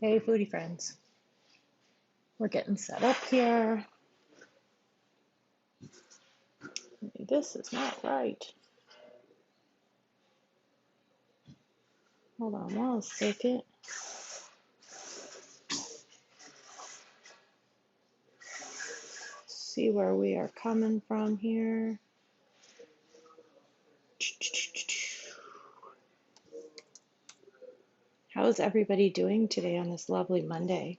Hey, foodie friends. We're getting set up here. This is not right. Hold on 1 second. See where we are coming from here. How is everybody doing today on this lovely Monday?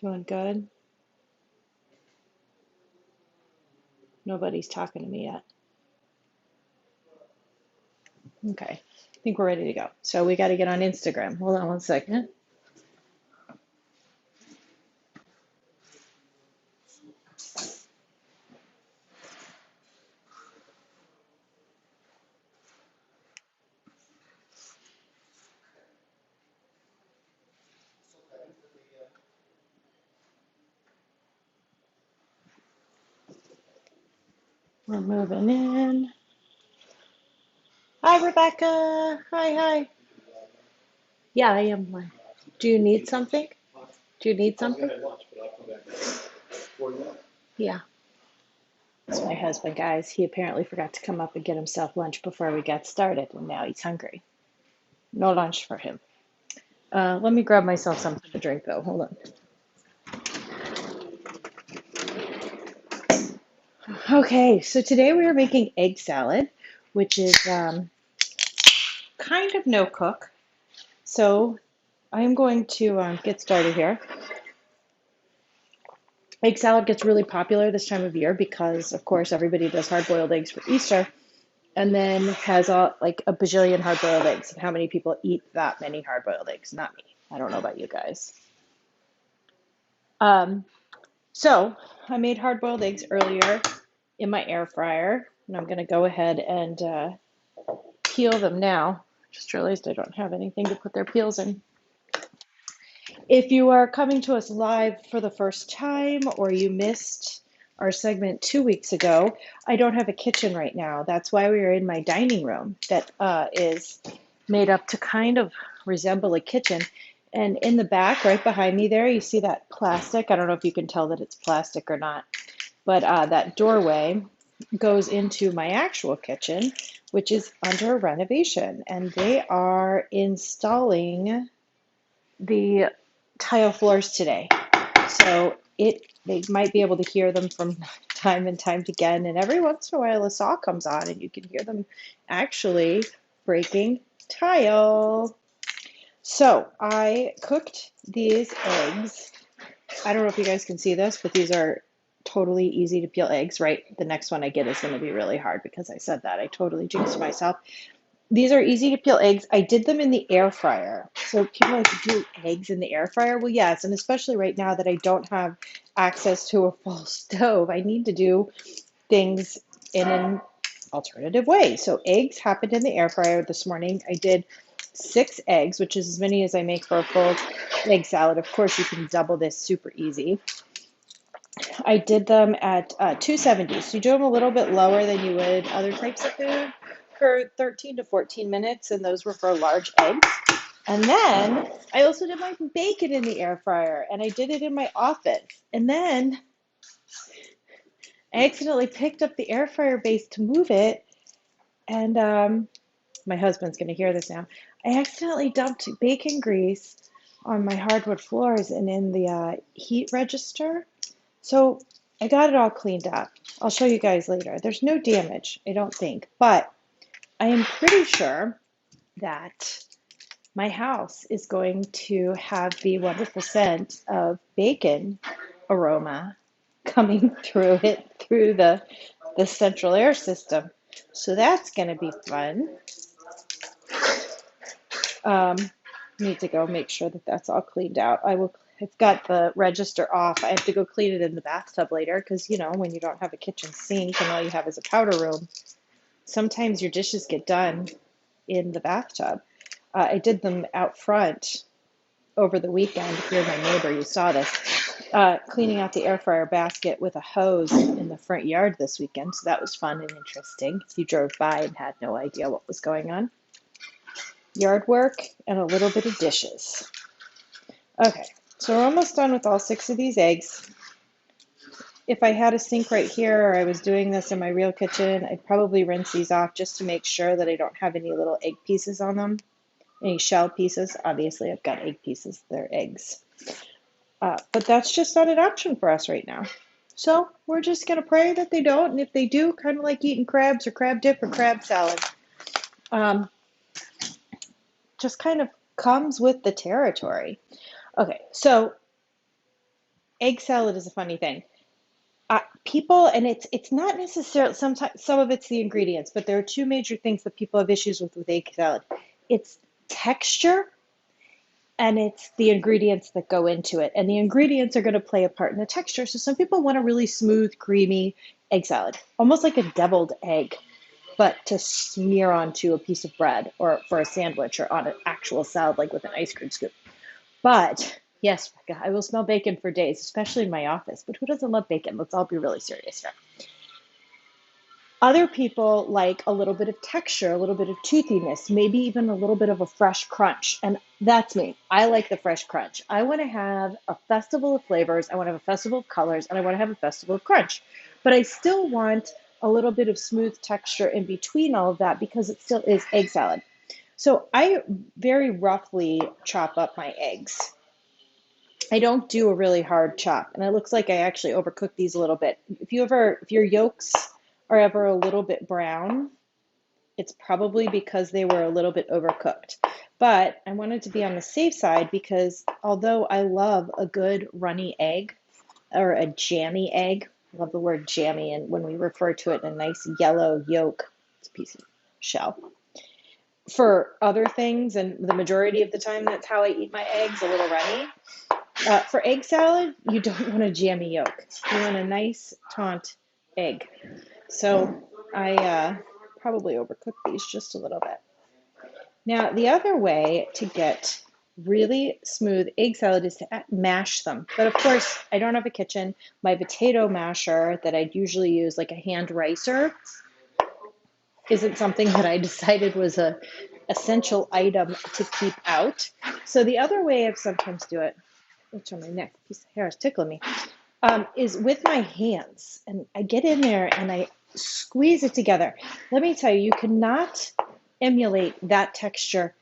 Doing good? Nobody's talking to me yet. Okay, I think we're ready to go. So we got to get on Instagram. Hold on 1 second. We're moving in. Hi, Rebecca. Hi. Yeah, I am live. Do you need something? Do you need something? Yeah. It's my husband, guys. He apparently forgot to come up and get himself lunch before we got started, and now he's hungry. No lunch for him. Let me grab myself something to drink, though. Hold on. Okay, so today we are making egg salad, which is kind of no cook. So I'm going to get started here. Egg salad gets really popular this time of year because, of course, everybody does hard-boiled eggs for Easter, and then has like a bajillion hard-boiled eggs. And how many people eat that many hard-boiled eggs? Not me. I don't know about you guys. So I made hard-boiled eggs earlier in my air fryer, and I'm going to go ahead and peel them now. Just realized I don't have anything to put their peels in. If you are coming to us live for the first time or you missed our segment 2 weeks ago, I don't have a kitchen right now. That's why we are in my dining room that is made up to kind of resemble a kitchen. And in the back, right behind me there, you see that plastic. I don't know if you can tell that it's plastic or not, but that doorway goes into my actual kitchen, which is under renovation. And they are installing the tile floors today. So they might be able to hear them from time and time again. And every once in a while, a saw comes on and you can hear them actually breaking tile. So I cooked these eggs. I don't know if you guys can see this, but these are totally easy to peel eggs, right? The next one I get is going to be really hard because I said that. I totally jinxed myself. These are easy to peel eggs. I did them in the air fryer. So people like to do eggs in the air fryer. Well, yes, and especially right now that I don't have access to a full stove, I need to do things in an alternative way. So eggs happened in the air fryer this morning. I did 6 eggs, which is as many as I make for a full egg salad. Of course, you can double this super easy. I did them at 270. So you do them a little bit lower than you would other types of food for 13 to 14 minutes, and those were for large eggs. And then I also did my bacon in the air fryer, and I did it in my office. And then I accidentally picked up the air fryer base to move it, and my husband's going to hear this now. I accidentally dumped bacon grease on my hardwood floors and in the heat register. So I got it all cleaned up. I'll show you guys later. There's no damage, I don't think, but I am pretty sure that my house is going to have the wonderful scent of bacon aroma coming through it through the central air system. So that's going to be fun. Need to go make sure that that's all cleaned out. I've got the register off. I have to go clean it in the bathtub later because, you know, when you don't have a kitchen sink and all you have is a powder room, sometimes your dishes get done in the bathtub. I did them out front over the weekend. If you're my neighbor, you saw this. Cleaning out the air fryer basket with a hose in the front yard this weekend. So that was fun and interesting if you drove by and had no idea what was going on. yard work, and a little bit of dishes. Okay, so we're almost done with all 6 of these eggs. If I had a sink right here or I was doing this in my real kitchen, I'd probably rinse these off just to make sure that I don't have any little egg pieces on them, any shell pieces. Obviously, I've got egg pieces, they're eggs. But that's just not an option for us right now. So we're just going to pray that they don't, and if they do, kind of like eating crabs or crab dip or crab salad, um, just kind of comes with the territory. Okay, so egg salad is a funny thing. People, and it's not necessarily, sometimes some of it's the ingredients, but there are 2 major things that people have issues with egg salad. It's texture and it's the ingredients that go into it. And the ingredients are going to play a part in the texture. So some people want a really smooth, creamy egg salad, almost like a deviled egg, but to smear onto a piece of bread or for a sandwich or on an actual salad, like with an ice cream scoop. But yes, Becca, I will smell bacon for days, especially in my office. But who doesn't love bacon? Let's all be really serious here. Other people like a little bit of texture, a little bit of toothiness, maybe even a little bit of a fresh crunch. And that's me. I like the fresh crunch. I want to have a festival of flavors. I want to have a festival of colors, and I want to have a festival of crunch. But I still want a little bit of smooth texture in between all of that because it still is egg salad. So I very roughly chop up my eggs. I don't do a really hard chop, and it looks like I actually overcooked these a little bit. If your yolks are ever a little bit brown, it's probably because they were a little bit overcooked. But I wanted to be on the safe side because although I love a good runny egg or a jammy egg, I love the word jammy, and when we refer to it in a nice yellow yolk, it's a piece of shell. For other things, and the majority of the time that's how I eat my eggs, a little runny. For egg salad, you don't want a jammy yolk. You want a nice taunt egg. So I probably overcooked these just a little bit. Now, the other way to get really smooth egg salad is to mash them. But of course, I don't have a kitchen. My potato masher that I'd usually use, like a hand ricer, isn't something that I decided was a essential item to keep out. So the other way I sometimes do it, which on my neck, piece of hair is tickling me, is with my hands. And I get in there and I squeeze it together. Let me tell you, you cannot emulate that texture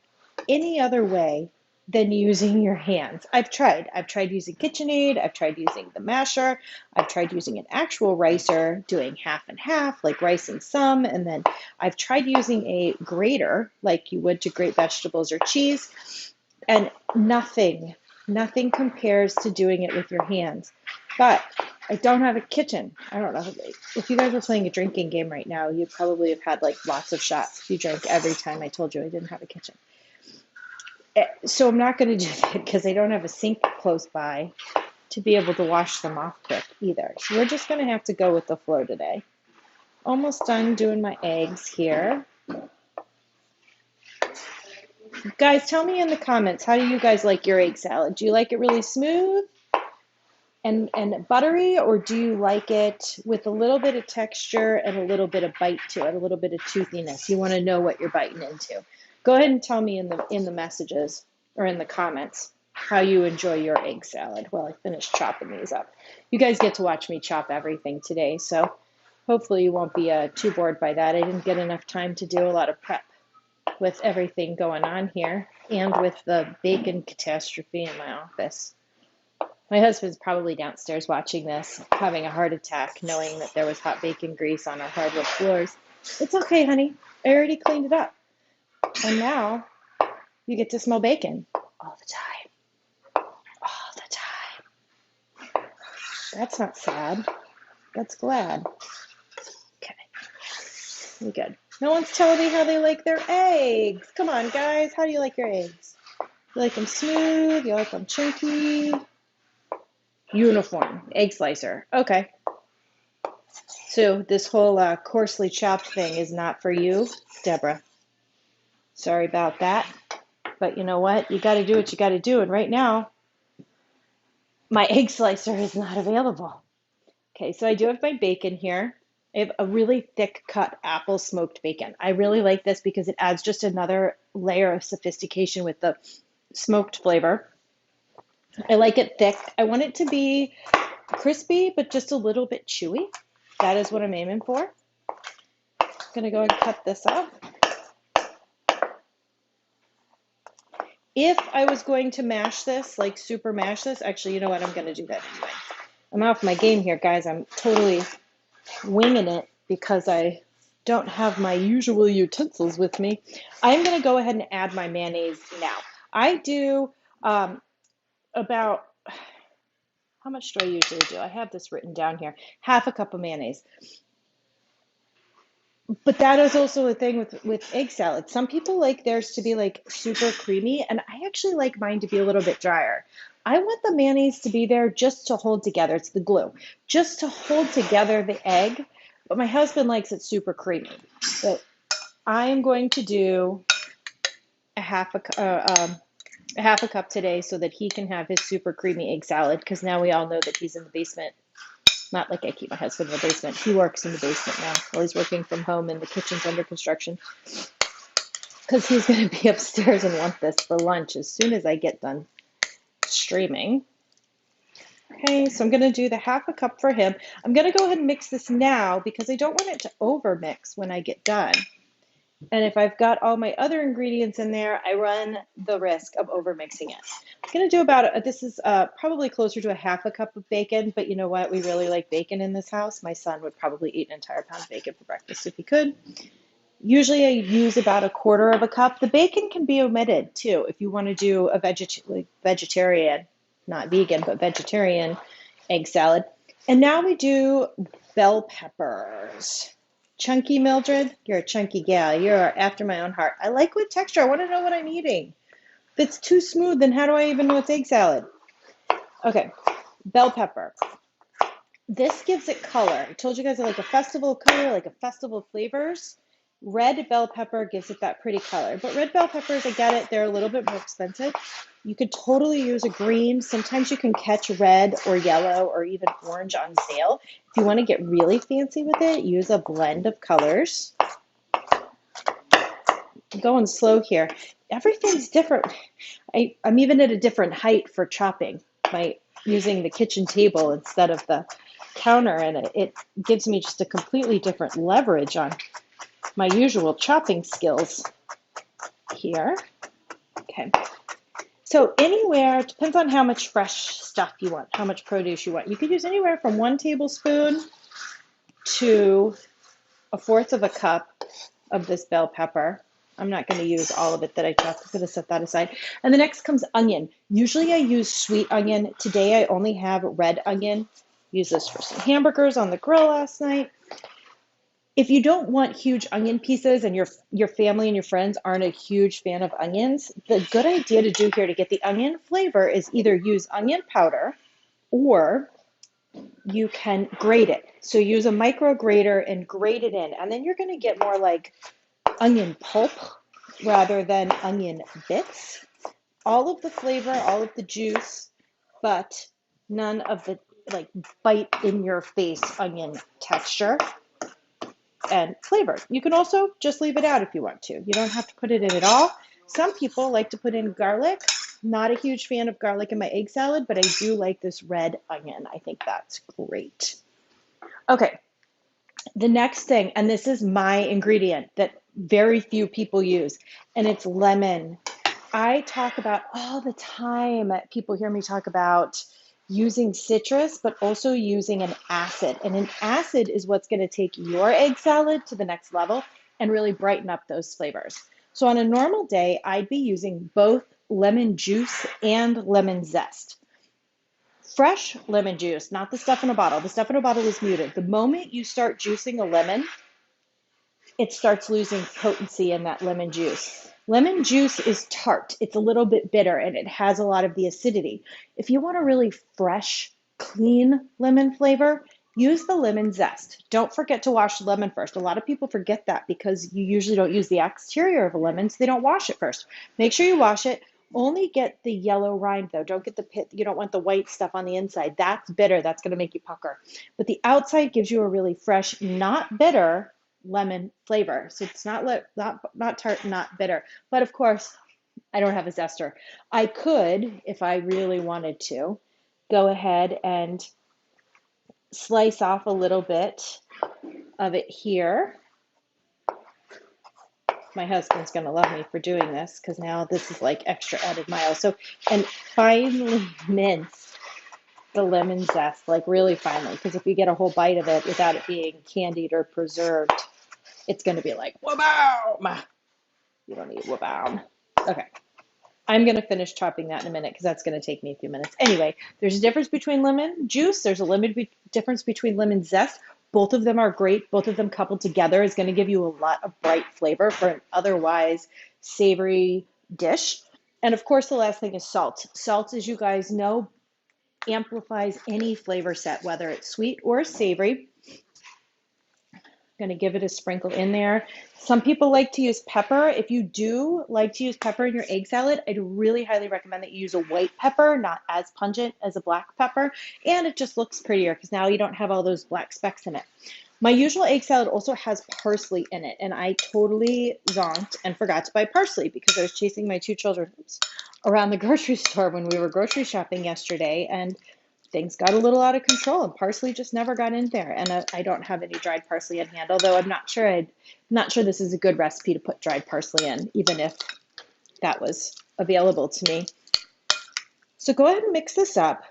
any other way than using your hands. I've tried using KitchenAid, I've tried using the masher, I've tried using an actual ricer, doing half and half, like ricing some, and then I've tried using a grater, like you would to grate vegetables or cheese, and nothing compares to doing it with your hands. But I don't have a kitchen. I don't know. If you guys were playing a drinking game right now, you probably have had like lots of shots if you drank every time I told you I didn't have a kitchen. So I'm not going to do that because I don't have a sink close by to be able to wash them off quick either. So we're just going to have to go with the flow today. Almost done doing my eggs here. Guys, tell me in the comments, how do you guys like your egg salad? Do you like it really smooth and buttery, or do you like it with a little bit of texture and a little bit of bite to it, a little bit of toothiness? You want to know what you're biting into. Go ahead and tell me in the messages or in the comments how you enjoy your egg salad while I finish chopping these up. You guys get to watch me chop everything today, so hopefully you won't be too bored by that. I didn't get enough time to do a lot of prep with everything going on here and with the bacon catastrophe in my office. My husband's probably downstairs watching this, having a heart attack, knowing that there was hot bacon grease on our hardwood floors. It's okay, honey. I already cleaned it up. And now you get to smell bacon all the time. All the time. That's not sad. That's glad. Okay. We good. No one's telling me how they like their eggs. Come on, guys. How do you like your eggs? You like them smooth? You like them chunky? Uniform. Egg slicer. Okay. So this whole coarsely chopped thing is not for you, Deborah. Sorry about that. But you know what? You got to do what you got to do. And right now, my egg slicer is not available. Okay, so I do have my bacon here. I have a really thick cut apple smoked bacon. I really like this because it adds just another layer of sophistication with the smoked flavor. I like it thick. I want it to be crispy, but just a little bit chewy. That is what I'm aiming for. I'm gonna go and cut this up. If I was going to mash this, like super mash this, actually, you know what? I'm gonna do that anyway. I'm off my game here, guys. I'm totally winging it because I don't have my usual utensils with me. I'm gonna go ahead and add my mayonnaise now. I do about, how much do I usually do? I have this written down here. Half a cup of mayonnaise. But that is also a thing with egg salad. Some people like theirs to be like super creamy, and I actually like mine to be a little bit drier. I want the mayonnaise to be there just to hold together. It's the glue, just to hold together the egg. But my husband likes it super creamy. But I am going to do a half a cup today so that he can have his super creamy egg salad. Because now we all know that he's in the basement. Not like I keep my husband in the basement. He works in the basement now. Well, he's working from home and the kitchen's under construction. Because he's going to be upstairs and want this for lunch as soon as I get done streaming. Okay, so I'm going to do the half a cup for him. I'm going to go ahead and mix this now because I don't want it to over mix when I get done. And if I've got all my other ingredients in there, I run the risk of over mixing it. I'm going to do about, this is probably closer to a half a cup of bacon, but you know what? We really like bacon in this house. My son would probably eat an entire pound of bacon for breakfast if he could. Usually I use about a quarter of a cup. The bacon can be omitted too if you want to do a vegetarian, not vegan, but vegetarian egg salad. And now we do bell peppers. Chunky, Mildred? You're a chunky gal. You're after my own heart. I like what texture. I want to know what I'm eating. If it's too smooth, then how do I even know it's egg salad? Okay, bell pepper. This gives it color. I told you guys I like a festival color, like a festival of flavors. Red bell pepper gives it that pretty color. But red bell peppers, I get it, they're a little bit more expensive. You could totally use a green. Sometimes you can catch red or yellow or even orange on sale. If you want to get really fancy with it, use a blend of colors. I'm going slow here. Everything's different. I'm even at a different height for chopping by using the kitchen table instead of the counter, and it gives me just a completely different leverage on my usual chopping skills here. Okay. So anywhere, it depends on how much fresh stuff you want, how much produce you want. You could use anywhere from 1 tablespoon to a fourth of a cup of this bell pepper. I'm not going to use all of it that I chopped. I'm going to set that aside. And the next comes onion. Usually I use sweet onion. Today I only have red onion. Use this for some hamburgers on the grill last night. If you don't want huge onion pieces and your family and your friends aren't a huge fan of onions, the good idea to do here to get the onion flavor is either use onion powder or you can grate it. So use a micro grater and grate it in. And then you're going to get more like onion pulp rather than onion bits. All of the flavor, all of the juice, but none of the like bite in your face onion texture and flavor. You can also just leave it out if you want to. You don't have to put it in at all. Some people like to put in garlic. Not a huge fan of garlic in my egg salad, but I do like this red onion. I think that's great. Okay, the next thing, and this is my ingredient that very few people use, and it's lemon. I talk about all the time, people hear me talk about using citrus, but also using an acid. And an acid is what's going to take your egg salad to the next level and really brighten up those flavors. So on a normal day, I'd be using both lemon juice and lemon zest. Fresh lemon juice, not the stuff in a bottle. The stuff in a bottle is muted. The moment you start juicing a lemon, it starts losing potency in that lemon juice. Lemon juice is tart. It's a little bit bitter and it has a lot of the acidity. If you want a really fresh, clean lemon flavor, use the lemon zest. Don't forget to wash the lemon first. A lot of people forget that because you usually don't use the exterior of a lemon, so they don't wash it first. Make sure you wash it. Only get the yellow rind though. Don't get the pit. You don't want the white stuff on the inside. That's bitter. That's going to make you pucker. But the outside gives you a really fresh, not bitter lemon flavor. So it's not tart, not bitter. But of course, I don't have a zester. I could, if I really wanted to, go ahead and slice off a little bit of it here. My husband's going to love me for doing this because now this is like extra added miles. So, and finely mince the lemon zest, like really finely, because if you get a whole bite of it without it being candied or preserved, it's going to be like, wha-bow! You don't need wha-bow. Okay. I'm going to finish chopping that in a minute because that's going to take me a few minutes. Anyway, there's a difference between lemon juice. There's a difference between lemon zest. Both of them are great. Both of them coupled together is going to give you a lot of bright flavor for an otherwise savory dish. And of course, the last thing is salt. Salt, as you guys know, amplifies any flavor set, whether it's sweet or savory. Going to give it a sprinkle in there. Some people like to use pepper. If you do like to use pepper in your egg salad, I'd really highly recommend that you use a white pepper, not as pungent as a black pepper. And it just looks prettier because now you don't have all those black specks in it. My usual egg salad also has parsley in it, and I totally zonked and forgot to buy parsley because I was chasing my two children around the grocery store when we were grocery shopping yesterday, and things got a little out of control and parsley just never got in there. And I don't have any dried parsley in hand, although I'm not sure this is a good recipe to put dried parsley in, even if that was available to me. So go ahead and mix this up.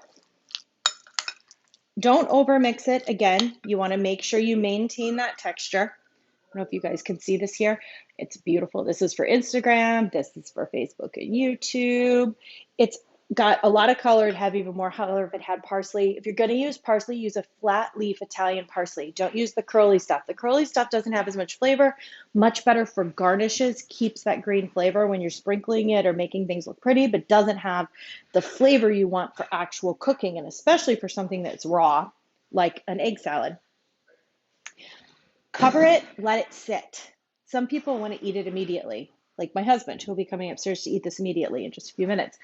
Don't over mix it. Again, you want to make sure you maintain that texture. I don't know if you guys can see this here. It's beautiful. This is for Instagram. This is for Facebook and YouTube. It's got a lot of color. It'd have even more color if it had parsley. If you're going to use parsley, use a flat leaf Italian parsley. Don't use the curly stuff. The curly stuff doesn't have as much flavor. Much better for garnishes. Keeps that green flavor when you're sprinkling it or making things look pretty, but doesn't have the flavor you want for actual cooking, and especially for something that's raw, like an egg salad. Cover it, let it sit. Some people want to eat it immediately, like my husband, who'll be coming upstairs to eat this immediately in just a few minutes.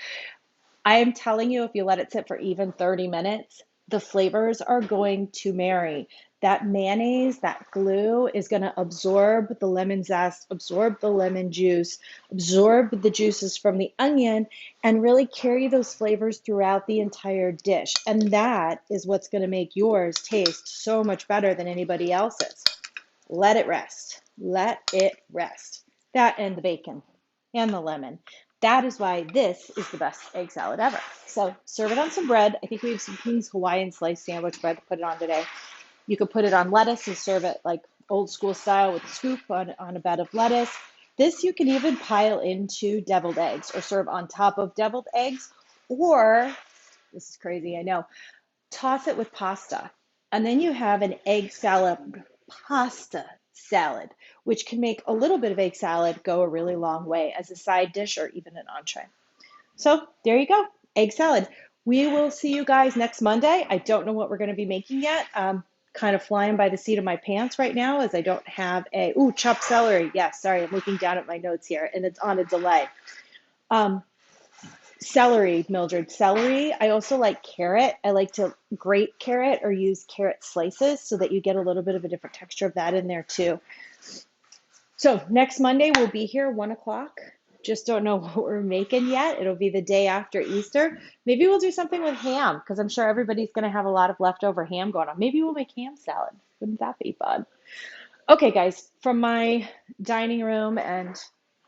I am telling you, if you let it sit for even 30 minutes, the flavors are going to marry. That mayonnaise, that glue is going to absorb the lemon zest, absorb the lemon juice, absorb the juices from the onion, and really carry those flavors throughout the entire dish. And that is what's going to make yours taste so much better than anybody else's. Let it rest. Let it rest. That and the bacon and the lemon. That is why this is the best egg salad ever. So serve it on some bread. I think we have some King's Hawaiian sliced sandwich bread to put it on today. You could put it on lettuce and serve it like old school style with a scoop on a bed of lettuce. This you can even pile into deviled eggs or serve on top of deviled eggs, or, this is crazy, I know, toss it with pasta. And then you have an egg salad pasta salad, which can make a little bit of egg salad go a really long way as a side dish or even an entree. So there you go, egg salad. We will see you guys next Monday. I don't know what we're going to be making yet. Kind of flying by the seat of my pants right now as I don't have chopped celery. Yes, sorry, I'm looking down at my notes here and it's on a delay. Celery, Mildred, celery. I also like carrot. I like to grate carrot or use carrot slices so that you get a little bit of a different texture of that in there too. So next Monday we'll be here 1 o'clock. Just don't know what we're making yet. It'll be the day after Easter. Maybe we'll do something with ham because I'm sure everybody's going to have a lot of leftover ham going on. Maybe we'll make ham salad. Wouldn't that be fun? Okay, guys, from my dining room and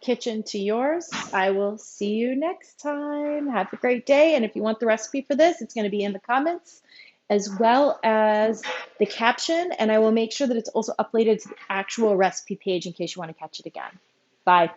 kitchen to yours, I will see you next time. Have a great day. And if you want the recipe for this, it's going to be in the comments as well as the caption. And I will make sure that it's also uploaded to the actual recipe page in case you want to catch it again. Bye.